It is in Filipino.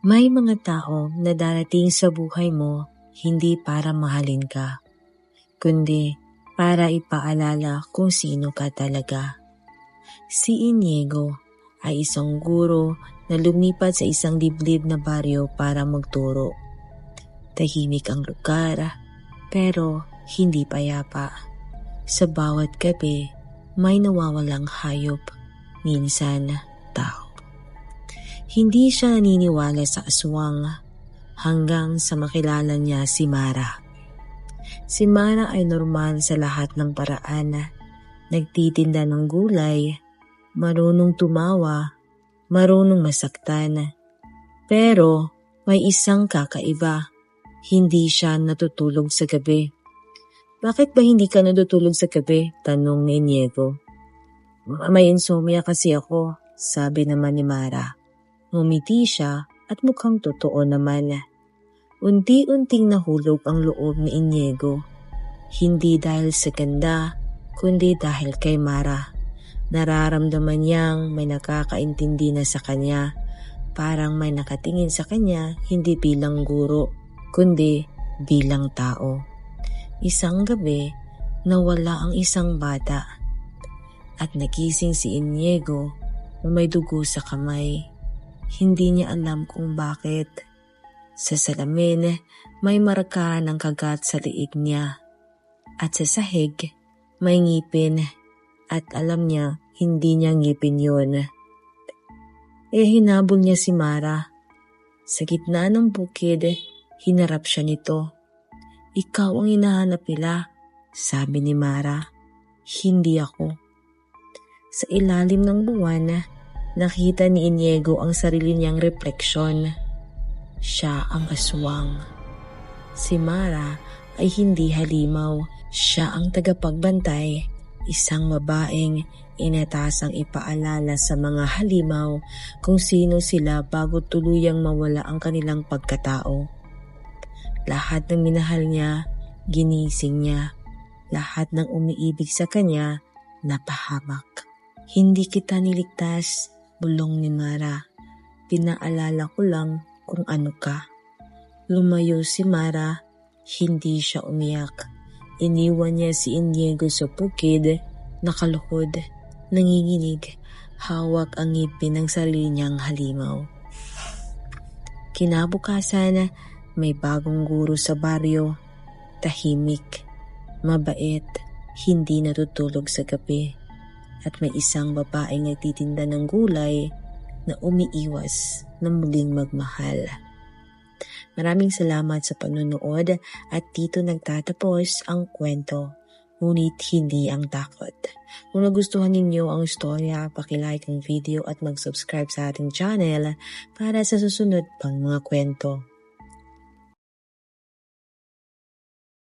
May mga tao na darating sa buhay mo hindi para mahalin ka, kundi para ipaalala kung sino ka talaga. Si Inigo ay isang guro na lumipat sa isang liblib na baryo para magturo. Tahimik ang lugar, pero hindi payapa. Sa bawat gabi, may nawawalang hayop, minsan tao. Hindi siya naniniwala sa aswang hanggang sa makilala niya si Mara. Si Mara ay normal sa lahat ng paraan. Nagtitinda ng gulay, marunong tumawa, marunong masaktan. Pero may isang kakaiba, hindi siya natutulog sa gabi. Bakit ba hindi ka natutulog sa gabi? Tanong ni Inigo. May insomnia kasi ako, sabi naman ni Mara. Ngumiti siya at mukhang totoo naman. Unti-unting nahulog ang loob ni Inigo. Hindi dahil sa ganda, kundi dahil kay Mara. Nararamdaman niyang may nakakaintindi na sa kanya. Parang may nakatingin sa kanya hindi bilang guro, kundi bilang tao. Isang gabi, nawala ang isang bata. At nagising si Inigo na may dugo sa kamay. Hindi niya alam kung bakit. Sa salamin, may marka ng kagat sa liig niya. At sa sahig, may ngipin. At alam niya, hindi niya ngipin yun. Hinabol niya si Mara. Sa gitna ng bukid, hinarap siya nito. Ikaw ang hinahanap nila, sabi ni Mara. Hindi ako. Sa ilalim ng buwan, nakita ni Inigo ang sarili niyang refleksyon. Siya ang aswang. Si Mara ay hindi halimaw. Siya ang tagapagbantay, isang babaeng inatasang ipaalala sa mga halimaw kung sino sila bago tuluyang mawala ang kanilang pagkatao. Lahat ng minahal niya, ginising niya. Lahat ng umiibig sa kanya, napahamak. Hindi kita niligtas, bulong ni Mara. Pinaalala ko lang kung ano ka. Lumayo si Mara, hindi siya umiyak. Iniwan niya si Inigo sa bukid, nakaluhod, nanginginig, hawak ang ngipin ng sarili niyang halimaw. Kinabukasan, may bagong guro sa baryo, tahimik, mabait, hindi natutulog sa gabi. At may isang babaeng nagtitinda ng gulay na umiiwas na muling magmahal. Maraming salamat sa panonood at dito nagtatapos ang kwento, ngunit hindi ang takot. Kung nagustuhan ninyo ang istorya, paki-like ang video at mag-subscribe sa ating channel para sa susunod pang mga kwento.